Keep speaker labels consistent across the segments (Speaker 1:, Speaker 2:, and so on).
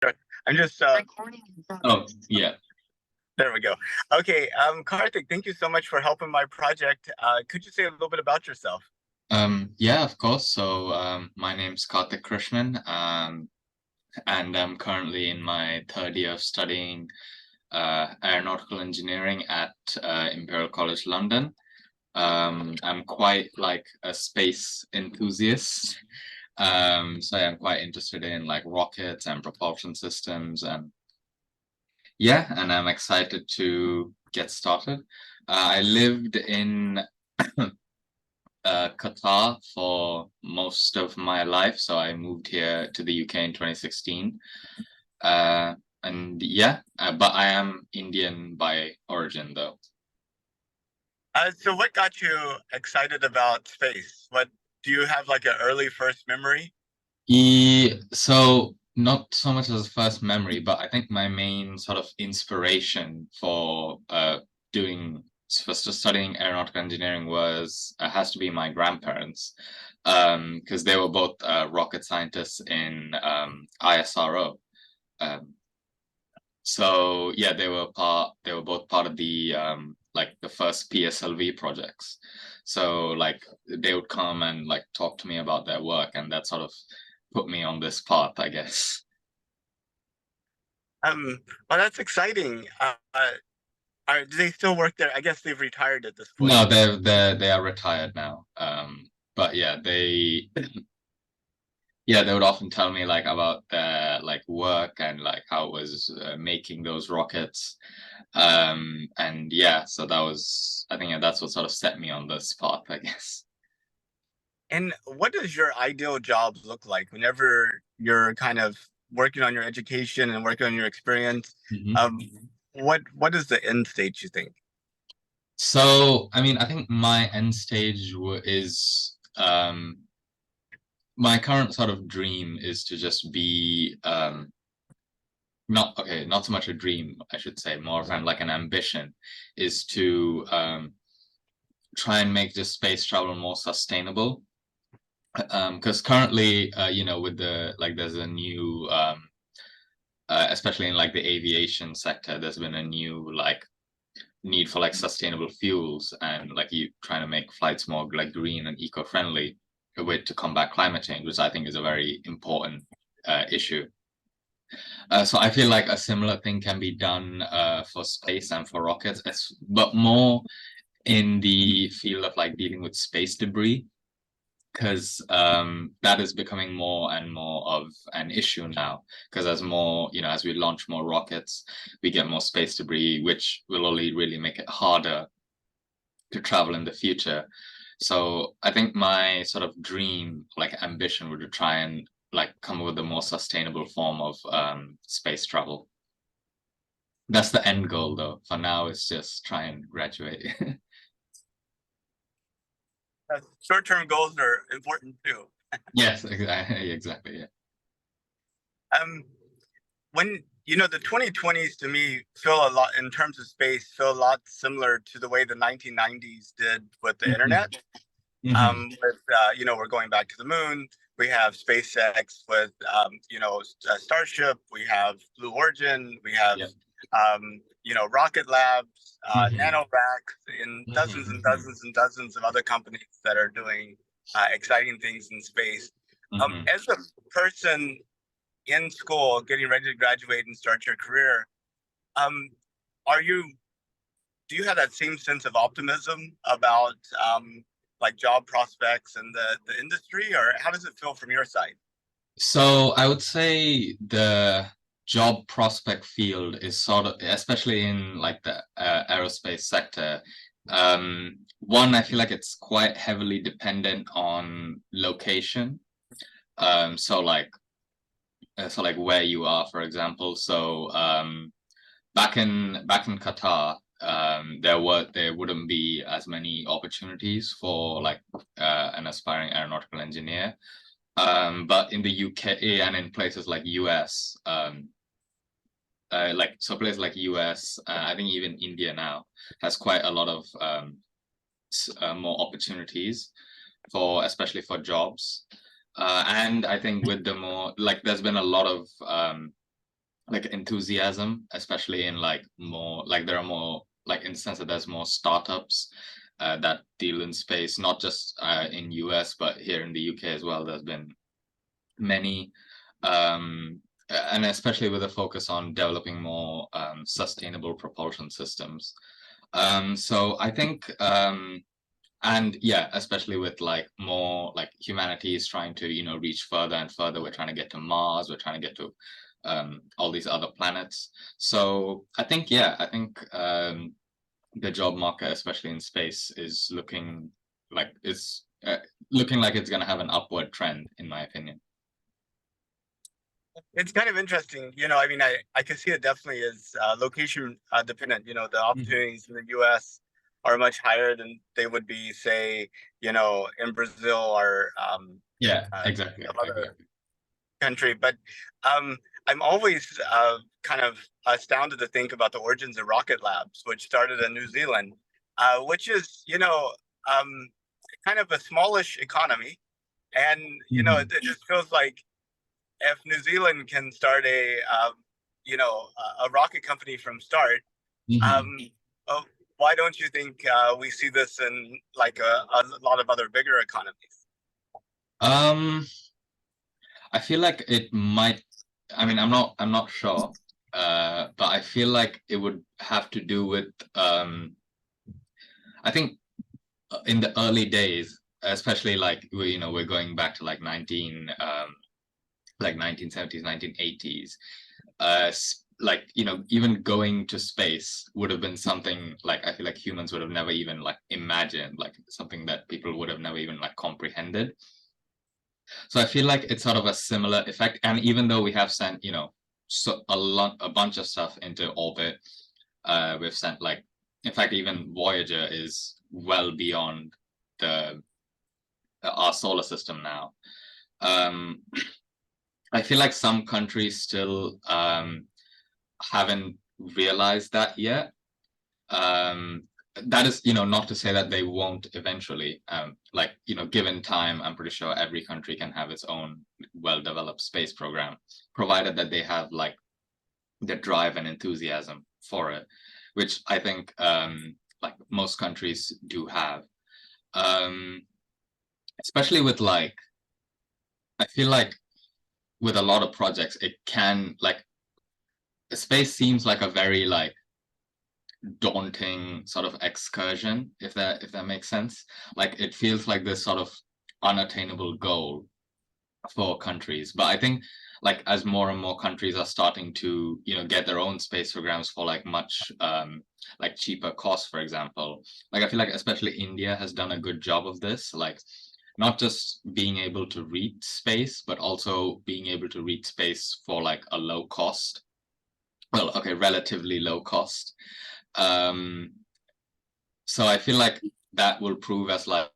Speaker 1: I'm just
Speaker 2: Oh, yeah.
Speaker 1: there we go. Okay, Karthik, thank you so much for helping my project. Could you say a little bit about yourself?
Speaker 2: Yeah, of course. So, my name's Karthik Krishnan, and I'm currently in my third year of studying aeronautical engineering at Imperial College London. I'm quite like a space enthusiast. So I'm quite interested in like rockets and propulsion systems, and yeah, and I'm excited to get started. I lived in Qatar for most of my life. So I moved here to the UK in 2016. Uh, and yeah, but I am Indian by origin, though.
Speaker 1: So what got you excited about space? What do you have like an early first memory?
Speaker 2: So not so much as a first memory, but I think my main sort of inspiration for doing for studying aeronautical engineering was has to be my grandparents, because they were both rocket scientists in ISRO. Um, So yeah, they were both part of the like the first PSLV projects. So like they would come and like talk to me about their work, and that sort of put me on this path, I guess.
Speaker 1: Well, that's exciting. Do they still work there? I guess they've retired at this point.
Speaker 2: No, they are retired now. But yeah, they would often tell me like about their like work and like how it was making those rockets. And yeah, so that was I think that's what sort of set me on this path, I guess.
Speaker 1: And what does your ideal job look like whenever you're kind of working on your education and working on your experience?
Speaker 2: Mhm.
Speaker 1: Um, what is the end state you think?
Speaker 2: So, I mean, I think my end stage is my current sort of dream is to just be not okay, not so much a dream, I should say, more of like an ambition is to try and make this space travel more sustainable. Because currently, with the like, there's a new, especially in like the aviation sector, there's been a new like need for like sustainable fuels and like you trying to make flights more like green and eco-friendly, a way to combat climate change, which I think is a very important issue. So I feel like a similar thing can be done for space and for rockets, but more in the field of like dealing with space debris, because that is becoming more and more of an issue now. Because as more, as we launch more rockets, we get more space debris, which will only really make it harder to travel in the future. So I think my sort of dream, like ambition, would to try and like come up with a more sustainable form of space travel. That's the end goal, though. For now, it's just try and graduate.
Speaker 1: Short-term goals are important too.
Speaker 2: Yes, exactly, exactly. Yeah.
Speaker 1: Um, when the 2020s to me feel a lot in terms of space feel a lot similar to the way the 1990s did with the
Speaker 2: Hmm.
Speaker 1: internet.
Speaker 2: Hmm.
Speaker 1: With we're going back to the moon. We have SpaceX with Starship. We have Blue Origin. We have
Speaker 2: Yeah.
Speaker 1: Rocket Labs,
Speaker 2: Hmm.
Speaker 1: NanoRack, and dozens and
Speaker 2: Hmm.
Speaker 1: dozens and dozens of other companies that are doing exciting things in space.
Speaker 2: Hmm.
Speaker 1: As a person in school, getting ready to graduate and start your career, um, are you do you have that same sense of optimism about like job prospects and the industry, or how does it feel from your side?
Speaker 2: So I would say the job prospect field is sort of, especially in like the aerospace sector. One, I feel like it's quite heavily dependent on location. So like where you are, for example. So back in Qatar, there wouldn't be as many opportunities for like an aspiring aeronautical engineer. But in the UK and in places like US, like so places like US, I think even India now has quite a lot of more opportunities for especially for jobs. And I think with the more like there's been a lot of like enthusiasm, especially in like more like there are more like in the sense that there's more startups that deal in space, not just in US but here in the UK as well. There's been many, and especially with a focus on developing more sustainable propulsion systems. So I think, and yeah, especially with like more like humanity is trying to, you know, reach further and further. We're trying to get to Mars. We're trying to get to all these other planets. So I think, yeah, I think the job market, especially in space, is like looking like it's going to have an upward trend, in my opinion.
Speaker 1: It's kind of interesting, I mean, I can see it definitely is location dependent. The
Speaker 2: Mhm.
Speaker 1: opportunities in the US are much higher than they would be, say, in Brazil or
Speaker 2: Yeah, exactly,
Speaker 1: some other
Speaker 2: exactly.
Speaker 1: country. But um, I'm always kind of astounded to think about the origins of rocket labs, which started in New Zealand, which is, um, kind of a smallish economy. And,
Speaker 2: Mhm.
Speaker 1: it just feels like if New Zealand can start a rocket company from start,
Speaker 2: Mhm.
Speaker 1: um, oh, why don't you think we see this in like a lot of other bigger economies?
Speaker 2: Um, I feel like it might. I mean, I'm not sure. But I feel like it would have to do with. I think in the early days, especially like you know, we're going back to like 1970s, 1980s. Like you know, even going to space would have been something like I feel like humans would have never even like imagined, like something that people would have never even like comprehended. So I feel like it's sort of a similar effect. And even though we have sent, you know, a bunch of stuff into orbit, we've sent like, in fact, even Voyager is well beyond the our solar system now. Um, I feel like some countries still haven't realized that yet. Um, that is, you know, not to say that they won't eventually. Like, you know, given time, I'm pretty sure every country can have its own well-developed space program, provided that they have like the drive and enthusiasm for it, which I think like most countries do have. Um, especially with like, I feel like with a lot of projects, it can like space seems like a very like daunting sort of excursion, if that makes sense. Like it feels like this sort of unattainable goal for countries. But I think like as more and more countries are starting to, you know, get their own space programs for like much like cheaper costs, for example. Like I feel like especially India has done a good job of this. Like not just being able to reach space, but also being able to reach space for like a low cost. Well, okay, relatively low cost. Um, so I feel like that will prove as like,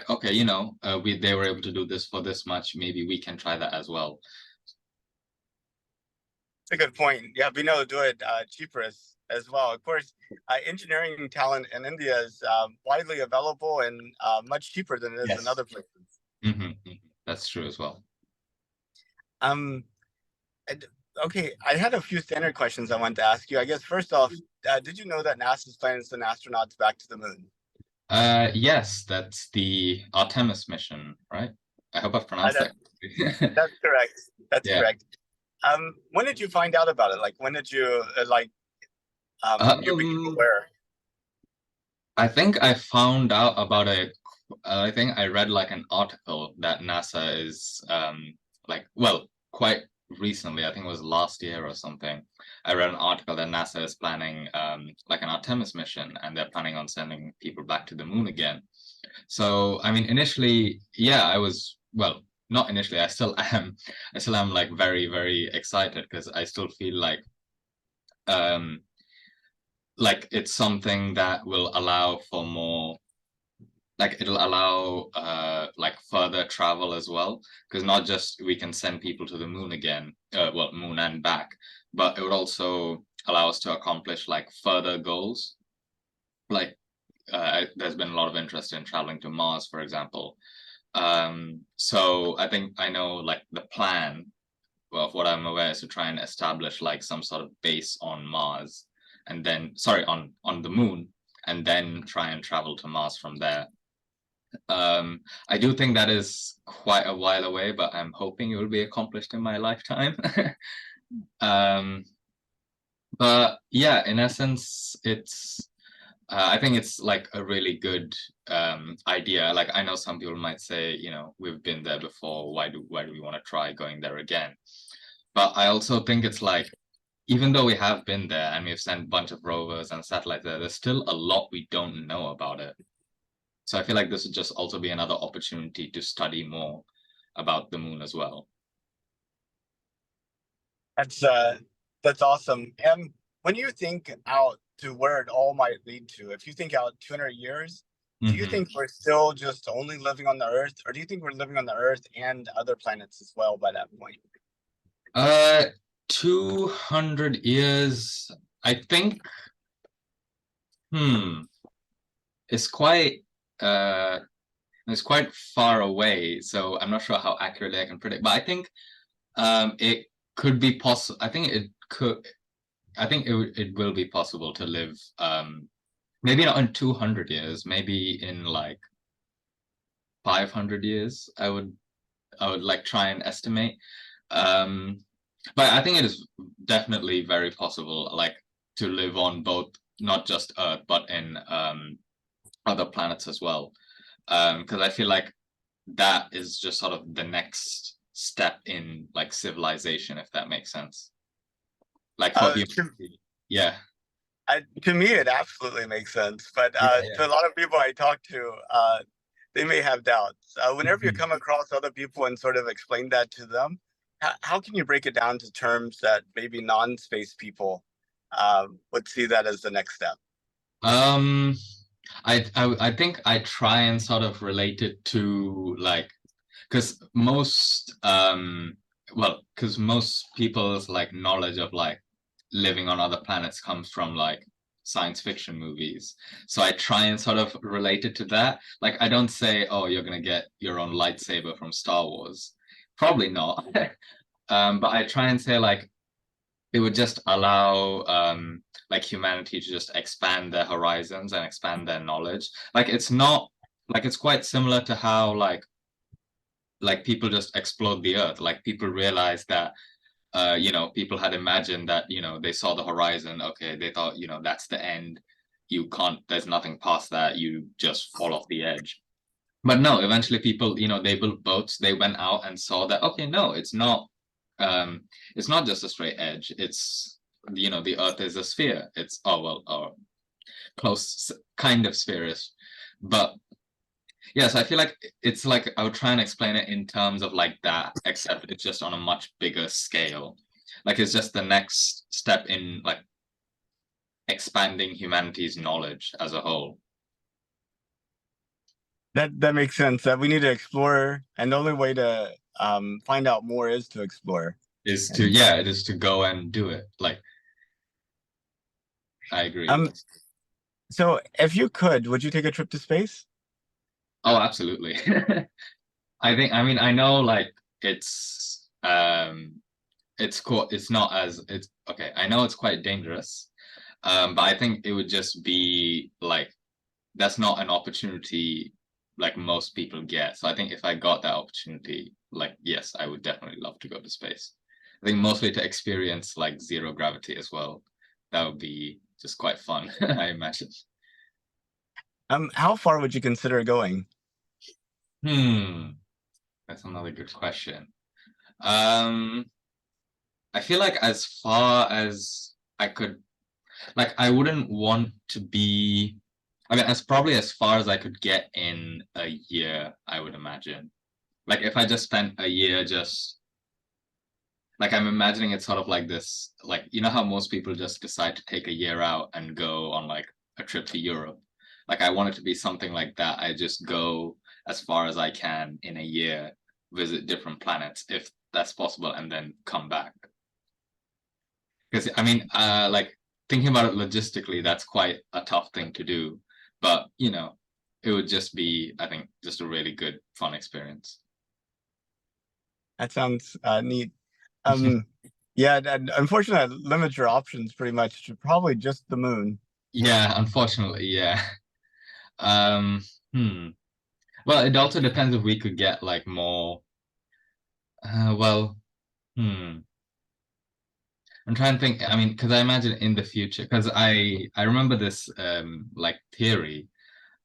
Speaker 2: okay, you know, they were able to do this for this much. Maybe we can try that as well.
Speaker 1: It's a good point. Yeah, being able to do it cheaper as well. Of course, engineering talent in India is widely available and much cheaper than it is in
Speaker 2: Yes.
Speaker 1: other places.
Speaker 2: That's true as well.
Speaker 1: Um, and- okay, I had a few standard questions I wanted to ask you. I guess first off, did you know that NASA is planning to send astronauts back to the moon?
Speaker 2: Yes, that's the Artemis mission, right? I hope I've pronounced
Speaker 1: That
Speaker 2: that correctly.
Speaker 1: that's correct. That's
Speaker 2: Yeah.
Speaker 1: correct. When did you find out about it? Like, when did you you became
Speaker 2: Um,
Speaker 1: aware?
Speaker 2: I think I found out about it. I think I read like an article that NASA is like well quite recently. I think it was last year or something. I read an article that NASA is planning like an Artemis mission, and they're planning on sending people back to the moon again. So I mean, initially, yeah, I was well, not initially. I still am. I still am like very excited because I still feel um like it's something that will allow for more like it'll allow like further travel as well because not just we can send people to the moon again well moon and back, but it would also allow us to accomplish like further goals like there's been a lot of interest in traveling to Mars, for example. So I think I know like the plan well, of what I'm aware, is to try and establish like some sort of base on Mars, and then sorry, on the moon, and then try and travel to Mars from there. I do think that is quite a while away, but I'm hoping it will be accomplished in my lifetime. um, but yeah, in essence, it's I think it's like a really good idea. Like I know some people might say, you know, we've been there before. Why do we want to try going there again? But I also think it's like, even though we have been there and we've sent a bunch of rovers and satellites there, there's still a lot we don't know about it. So I feel like this would just also be another opportunity to study more about the moon as well.
Speaker 1: That's that's awesome. And when you think out to where it all might lead to, if you think out 200 years, do you
Speaker 2: Mhm.
Speaker 1: think we're still just only living on the Earth, or do you think we're living on the Earth and other planets as well by that point?
Speaker 2: Uh, 200 years, I think, hmm, it's quite uh it's quite far away, so I'm not sure how accurately I can predict. But I think it could be possible. I think it will be possible to live maybe not in 200 years, maybe in like 500 years. I would like try and estimate. Um, but I think it is definitely very possible, like to live on both, not just Earth, but in other planets as well. Because I feel like that is just sort of the next step in like civilization, if that makes sense. Like for
Speaker 1: To,
Speaker 2: humanity. Yeah.
Speaker 1: to me, it absolutely makes sense. But
Speaker 2: Yeah,
Speaker 1: to
Speaker 2: yeah.
Speaker 1: a lot of people I talk to, they may have doubts. Whenever you
Speaker 2: Mhm.
Speaker 1: come across other people and sort of explain that to them, how can you break it down to terms that maybe non-space people would see that as the next step?
Speaker 2: Um, I think I try and sort of relate it to like, because most people's like knowledge of like living on other planets comes from like science fiction movies. So I try and sort of relate it to that. Like I don't say, oh, you're gonna get your own lightsaber from Star Wars. Probably not. But I try and say like it would just allow like humanity to just expand their horizons and expand their knowledge. Like it's not like it's quite similar to how like people just explored the earth. Like people realized that people had imagined that, they saw the horizon. Okay, they thought, that's the end. You can't, there's nothing past that. You just fall off the edge. But no, eventually people, they built boats. They went out and saw that, okay, no, um, it's not just a straight edge. It's, the earth is a sphere. It's, oh, well, close kind of spherish. But yes, I feel like it's like I would try and explain it in terms of like that, except it's just on a much bigger scale. Like it's just the next step in like expanding humanity's knowledge as a whole.
Speaker 1: That makes sense. That we need to explore, and the only way to find out more is to explore.
Speaker 2: Is to
Speaker 1: And
Speaker 2: yeah, it is to go and do it. Like I agree.
Speaker 1: um, so if you could, would you take a trip to space?
Speaker 2: Oh, absolutely. I mean, I know like it's cool. It's not as it's okay. I know it's quite dangerous. But I think it would just be like that's not an opportunity like most people get. So I think if I got that opportunity, like yes, I would definitely love to go to space. I think mostly to experience like zero gravity as well. That would be just quite fun, I imagine.
Speaker 1: How far would you consider going?
Speaker 2: Hmm, that's another good question. Um, I feel like as far as I could, like, I wouldn't want to be. I mean, as probably as far as I could get in a year, I would imagine. Like, if I just spent a year just like I'm imagining it's sort of like this, like how most people just decide to take a year out and go on like a trip to Europe. Like I want it to be something like that. I just go as far as I can in a year, visit different planets if that's possible, and then come back. Because I mean, like thinking about it logistically, that's quite a tough thing to do. But it would just be, I think, just a really good, fun experience.
Speaker 1: That sounds neat. Um, yeah, and unfortunately, that limits your options pretty much to probably just the moon.
Speaker 2: Yeah, unfortunately, yeah. Um, hmm. Well, it also depends if we could get like more. Well, hmm. I'm trying to think. I mean, because I imagine in the future, because I remember this like theory.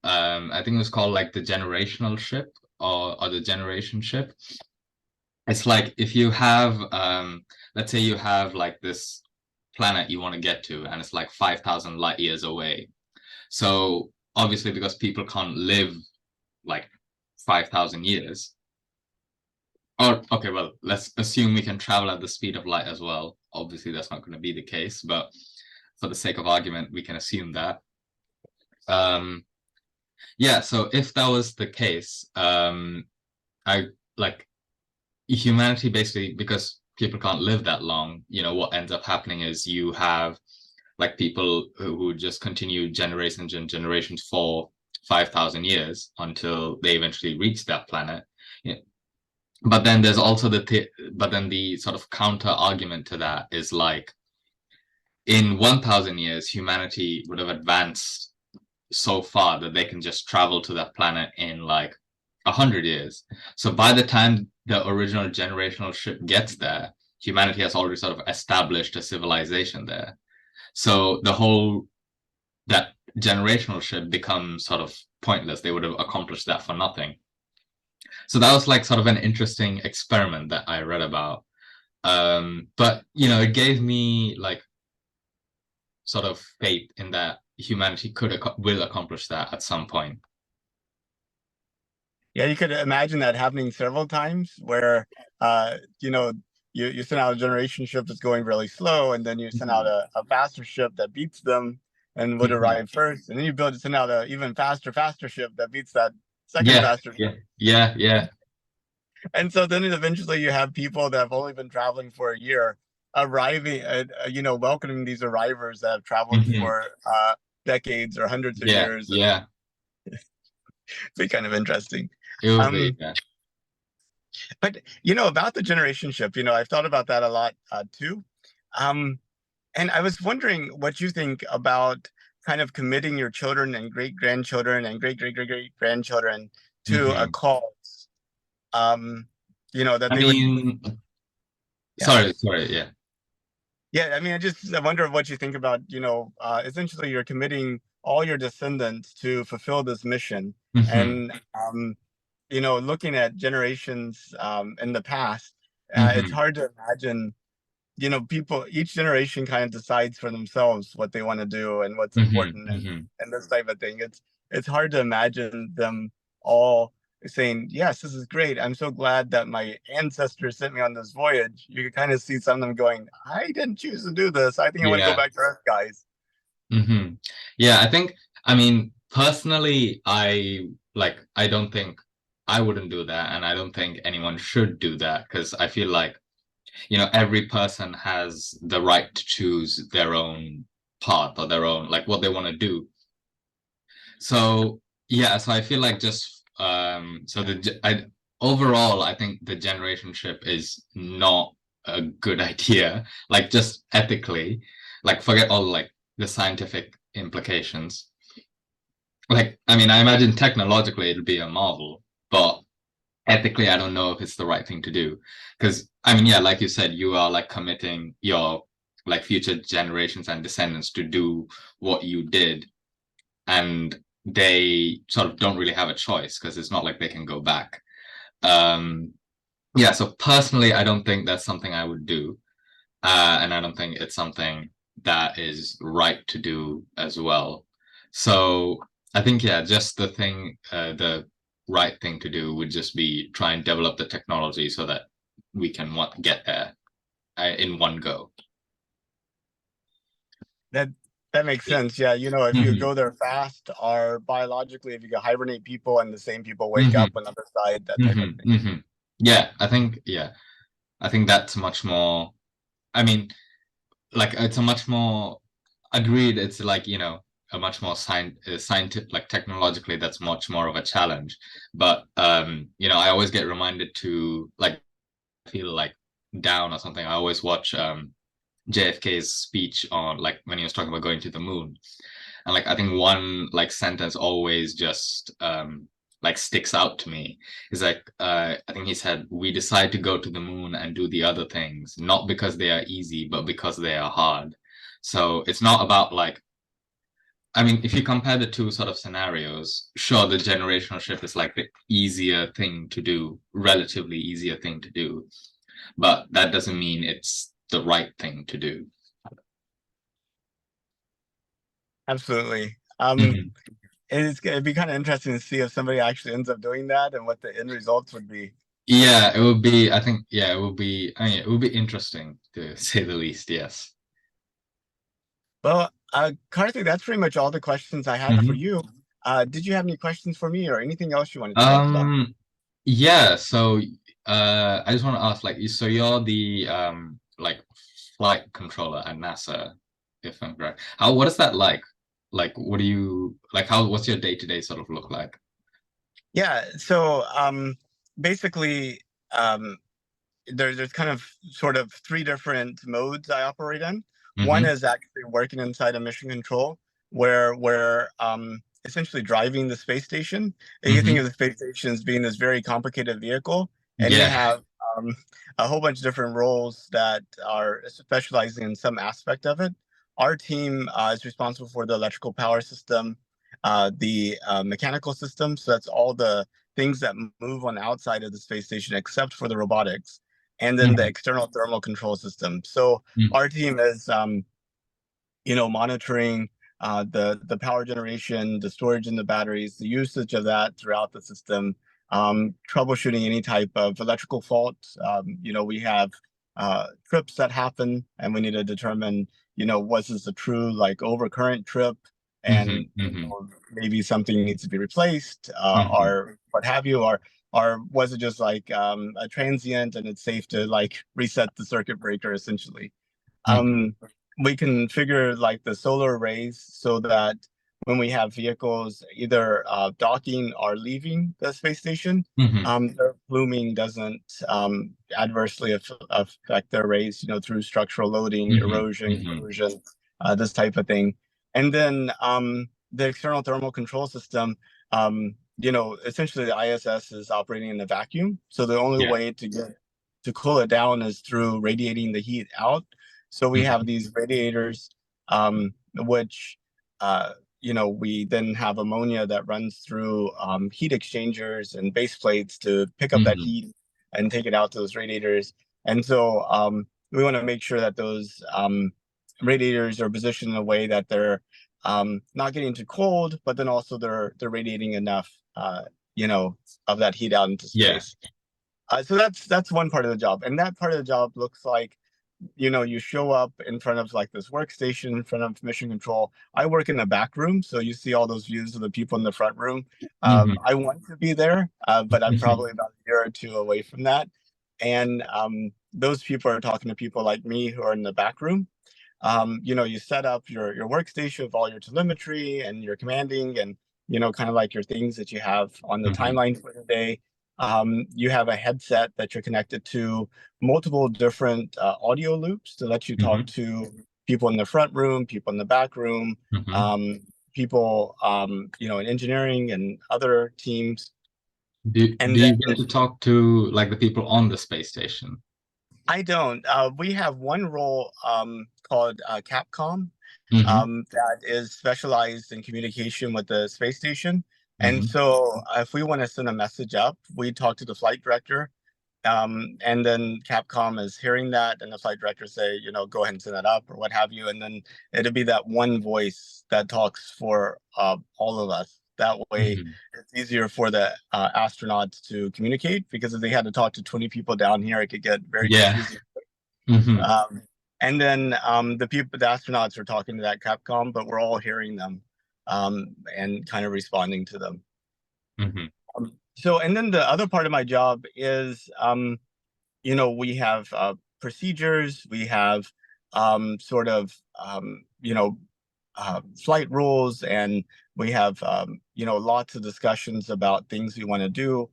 Speaker 2: I think it was called like the generational ship or the generation ship. It's like if you have let's say you have like this planet you want to get to, and it's like 5,000 light years away. So obviously, because people can't live like 5,000 years. Or okay, well, let's assume we can travel at the speed of light as well. Obviously, that's not going to be the case, but for the sake of argument, we can assume that. Um, yeah, so if that was the case, I like humanity basically, because people can't live that long, what ends up happening is you have like people who just continue generations and generations for 5,000 years until they eventually reach that planet. Yeah. But then there's also but then the sort of counter argument to that is like in 1,000 years, humanity would have advanced so far that they can just travel to that planet in like 100 years. So by the time the original generational ship gets there, humanity has already sort of established a civilization there. So the whole that generational ship becomes sort of pointless. They would have accomplished that for nothing. So that was like sort of an interesting experiment that I read about. But it gave me like sort of faith in that humanity will accomplish that at some point.
Speaker 1: Yeah, you could imagine that happening several times where, you know, you send out a generation ship that's going really slow, and then you send out
Speaker 2: Mhm.
Speaker 1: a faster ship that beats them and would
Speaker 2: Mhm.
Speaker 1: arrive first. And then you send out an even faster ship that beats that second
Speaker 2: Yeah,
Speaker 1: faster
Speaker 2: yeah,
Speaker 1: ship.
Speaker 2: yeah, yeah.
Speaker 1: And so then eventually you have people that have only been traveling for a year arriving at, welcoming these arrivers that have traveled
Speaker 2: Mhm.
Speaker 1: for decades or hundreds of
Speaker 2: Yeah,
Speaker 1: years. And
Speaker 2: yeah.
Speaker 1: it's be kind of interesting.
Speaker 2: It will be.
Speaker 1: Um,
Speaker 2: Yeah.
Speaker 1: but about the generation ship, I've thought about that a lot too. Um, and I was wondering what you think about kind of committing your children and great grandchildren and great grandchildren to a
Speaker 2: Mhm.
Speaker 1: cause. Um, that
Speaker 2: I
Speaker 1: they would,
Speaker 2: mean,
Speaker 1: yeah.
Speaker 2: sorry, yeah.
Speaker 1: Yeah, I mean, I wonder what you think about, essentially you're committing all your descendants to fulfill this mission.
Speaker 2: Mhm.
Speaker 1: And, looking at generations in the past, it's
Speaker 2: Mhm.
Speaker 1: hard to imagine, each generation kind of decides for themselves what they want to do and what's
Speaker 2: Mhm.
Speaker 1: important
Speaker 2: Mhm.
Speaker 1: and this type of thing. It's hard to imagine them all saying, "Yes, this is great. I'm so glad that my ancestors sent me on this voyage." You could kind of see some of them going, "I didn't choose to do this. I think I want to go
Speaker 2: Yeah.
Speaker 1: back to Earth, guys."
Speaker 2: Yeah, I mean, personally, I don't think I wouldn't do that, and I don't think anyone should do that because I feel like, every person has the right to choose their own path or their own, like what they want to do. So, yeah, so I feel like overall, I think the generation ship is not a good idea, like just ethically, like forget all like the scientific implications. Like, I mean, I imagine technologically it'll be a marvel, but ethically, I don't know if it's the right thing to do. Because, I mean, yeah, like you said, you are like committing your like future generations and descendants to do what you did, and they sort of don't really have a choice because it's not like they can go back. Um, yeah, so personally, I don't think that's something I would do. And I don't think it's something that is right to do as well. So I think, yeah, just the right thing to do would just be try and develop the technology so that we can get there in one go.
Speaker 1: That that makes sense. Yeah, if you
Speaker 2: Hmm.
Speaker 1: go there fast, or biologically, if you can hibernate people and the same people wake
Speaker 2: Hmm.
Speaker 1: up on the other side, that type
Speaker 2: Hmm.
Speaker 1: of thing.
Speaker 2: Hmm. Yeah, I think that's much more. I mean, like it's a much more agreed. It's like a much more scientific, like technologically, that's much more of a challenge. But I always get reminded to like feel like down or something, I always watch JFK's speech on like when he was talking about going to the moon. And like I think one like sentence always just like sticks out to me is like I think he said we decide to go to the moon and do the other things not because they are easy but because they are hard. So it's not about like I mean if you compare the two sort of scenarios, sure the generational shift is like the easier thing to do, relatively easier thing to do, but that doesn't mean it's the right thing to do.
Speaker 1: Absolutely.
Speaker 2: Mhm.
Speaker 1: It'd be kind of interesting to see if somebody actually ends up doing that and what the end results would be.
Speaker 2: Yeah, it would be, I think, yeah, it would be, I mean, it would be interesting to say the least, yes.
Speaker 1: Well, Karthik, that's pretty much all the questions I had for
Speaker 2: Mhm.
Speaker 1: you. Did you have any questions for me or anything else you wanted to talk about?
Speaker 2: Um, yeah, so I just want to ask, like, so you're the like flight controller at NASA, if I'm correct. What is that like? Like, what do you like? What's your day-to-day sort of look like?
Speaker 1: Yeah, so basically, um, there's kind of sort of three different modes I operate in. One
Speaker 2: Mm-hmm.
Speaker 1: is actually working inside a mission control where we're essentially driving the space station. And you think
Speaker 2: Mm-hmm.
Speaker 1: of the space station as being this very complicated vehicle, and you
Speaker 2: Yeah.
Speaker 1: have um, a whole bunch of different roles that are specializing in some aspect of it. Our team is responsible for the electrical power system, the mechanical system. So that's all the things that move on the outside of the space station, except for the robotics, and then the
Speaker 2: Mm-hmm.
Speaker 1: external thermal control system. So our team is, monitoring the power generation, the storage in the batteries, the usage of that throughout the system, troubleshooting any type of electrical fault. We have trips that happen, and we need to determine, was this a true like overcurrent trip,
Speaker 2: Mm-hmm.
Speaker 1: and
Speaker 2: Mm-hmm.
Speaker 1: maybe something needs to be replaced,
Speaker 2: Mm-hmm.
Speaker 1: or what have you, or was it just like a transient and it's safe to like reset the circuit breaker essentially.
Speaker 2: Mm-hmm.
Speaker 1: Um, we can figure like the solar arrays so that when we have vehicles either docking or leaving the space station,
Speaker 2: Mm-hmm.
Speaker 1: their blooming doesn't adversely affect their arrays, through structural loading,
Speaker 2: Mm-hmm.
Speaker 1: erosion,
Speaker 2: Mm-hmm.
Speaker 1: corrosion, this type of thing. And then the external thermal control system, essentially the ISS is operating in a vacuum. So the only
Speaker 2: Yeah.
Speaker 1: way to cool it down is through radiating the heat out. So we have
Speaker 2: Mm-hmm.
Speaker 1: these radiators, which we then have ammonia that runs through heat exchangers and base plates to pick up that
Speaker 2: Mm-hmm.
Speaker 1: heat and take it out to those radiators. And so we want to make sure that those radiators are positioned in a way that they're not getting too cold, but then also they're radiating enough, of that heat out into
Speaker 2: Yeah.
Speaker 1: space. So that's one part of the job, and that part of the job looks like, you show up in front of like this workstation in front of mission control. I work in the back room, so you see all those views of the people in the front room.
Speaker 2: Mm-hmm.
Speaker 1: I want to be there, but I'm probably about a year or two away from that. And those people are talking to people like me who are in the back room. You set up your workstation with all your telemetry and your commanding and, kind of like your things that you have on the
Speaker 2: Mm-hmm.
Speaker 1: timeline for the day. You have a headset that you're connected to multiple different audio loops to let you talk
Speaker 2: Mm-hmm.
Speaker 1: to people in the front room, people in the back room,
Speaker 2: Mm-hmm.
Speaker 1: um, people, in engineering and other teams.
Speaker 2: Do
Speaker 1: And
Speaker 2: you
Speaker 1: then
Speaker 2: get to talk to like the people on the space station?
Speaker 1: I don't. We have one role called Capcom
Speaker 2: Mm-hmm.
Speaker 1: that is specialized in communication with the space station. And
Speaker 2: Mm-hmm.
Speaker 1: so if we want to send a message up, we talk to the flight director. And then Capcom is hearing that, and the flight director say, go ahead and send that up or what have you. And then it'll be that one voice that talks for all of us. That way,
Speaker 2: Mm-hmm.
Speaker 1: it's easier for the astronauts to communicate because if they had to talk to 20 people down here, it could get very
Speaker 2: Yeah.
Speaker 1: confusing.
Speaker 2: Mm-hmm.
Speaker 1: Um, and then the astronauts are talking to that Capcom, but we're all hearing them and kind of responding to them.
Speaker 2: Mm-hmm.
Speaker 1: And then the other part of my job is, we have procedures, we have sort of, flight rules, and we have, lots of discussions about things we want to do.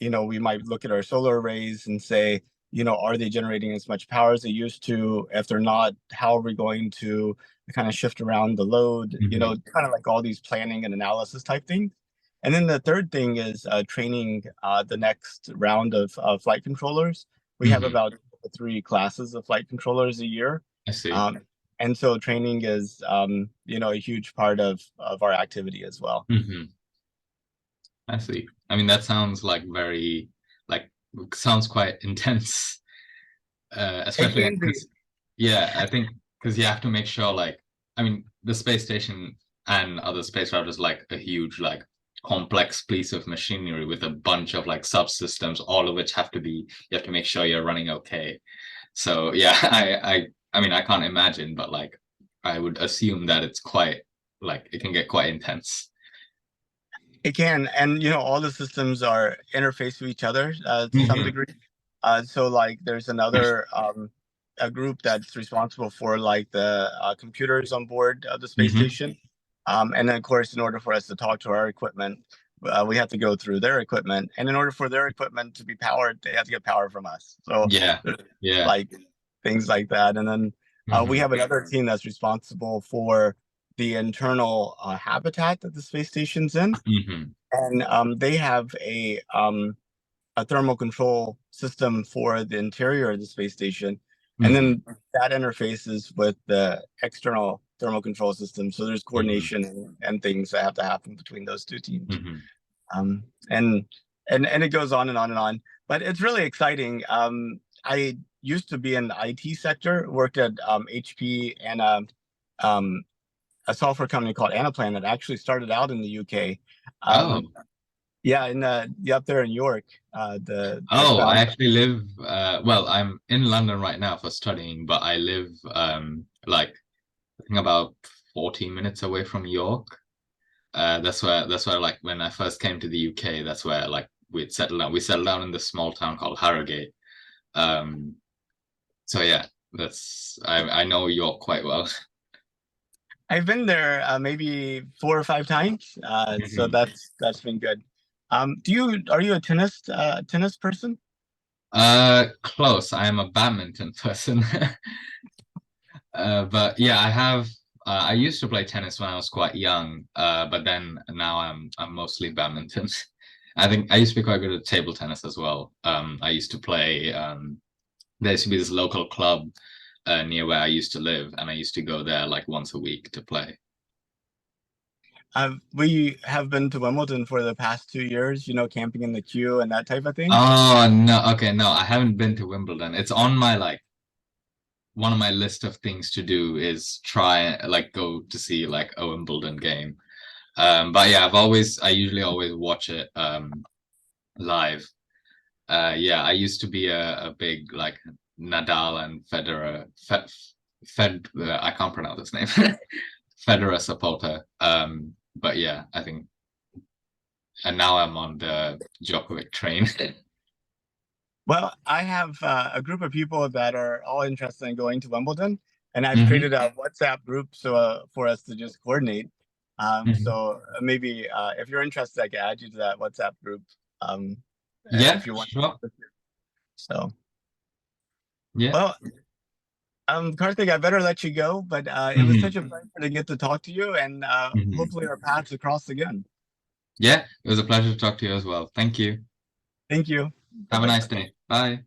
Speaker 1: We might look at our solar arrays and say, are they generating as much power as they used to? If they're not, how are we going to kind of shift around the load? Kind of like all these planning and analysis type things. And then the third thing is training the next round of flight controllers. We have about 3 classes of flight controllers a year.
Speaker 2: I see.
Speaker 1: And so training is, a huge part of our activity as well.
Speaker 2: I see. I mean, that sounds like sounds quite intense, especially because, yeah, I think because you have to make sure, like, I mean, the space station and other spacecraft is like a huge, like, complex piece of machinery with a bunch of like subsystems, all of which you have to make sure you're running okay. So yeah, I mean, I can't imagine, but like, I would assume that it's quite like it can get quite intense.
Speaker 1: It can, and all the systems are interfaced with each other to some degree. So like there's another a group that's responsible for like the computers on board the space station. And then of course, in order for us to talk to our equipment, we have to go through their equipment. And in order for their equipment to be powered, they have to get power from us. So
Speaker 2: yeah,
Speaker 1: like things like that. And then we have another team that's responsible for the internal habitat that the space station's in. And they have a thermal control system for the interior of the space station. And then that interfaces with the external thermal control system. So there's coordination and things that have to happen between those two teams. And it goes on and on and on. But it's really exciting. I used to be in the IT sector, worked at HP and a software company called Anaplan that actually started out in the UK. Yeah, up there in York.
Speaker 2: I actually live. Well, I'm in London right now for studying, but I live like I think about 14 minutes away from York. That's where like when I first came to the UK, that's where like we'd settled down. We settled down in this small town called Harrogate. So yeah, I know York quite well.
Speaker 1: I've been there maybe 4 or 5 times. So that's been good. Are you a tennis person?
Speaker 2: Close. I am a badminton person. But yeah, I used to play tennis when I was quite young, but then now I'm mostly badminton. I think I used to be quite good at table tennis as well. I used to play. There used to be this local club near where I used to live, and I used to go there like once a week to play.
Speaker 1: We have been to Wimbledon for the past 2 years, camping in the queue and that type of thing.
Speaker 2: Oh no, okay, no, I haven't been to Wimbledon. It's on my like one of my list of things to do is try like go to see like a Wimbledon game. But yeah, I usually always watch it live. Yeah, I used to be a big like Nadal and Federer I can't pronounce his name. Federer supporter. But yeah, I think and now I'm on the Djokovic train.
Speaker 1: Well, I have a group of people that are all interested in going to Wimbledon, and I've created a WhatsApp group for us to just coordinate. So maybe if you're interested, I can add you to that WhatsApp group.
Speaker 2: Yeah,
Speaker 1: if you want.
Speaker 2: sure.
Speaker 1: So
Speaker 2: yeah.
Speaker 1: Well, Karthik, I better let you go, but it was such a pleasure to get to talk to you, and hopefully our paths cross again.
Speaker 2: Yeah, it was a pleasure to talk to you as well. Thank you.
Speaker 1: Thank you.
Speaker 2: Have a nice day. Bye.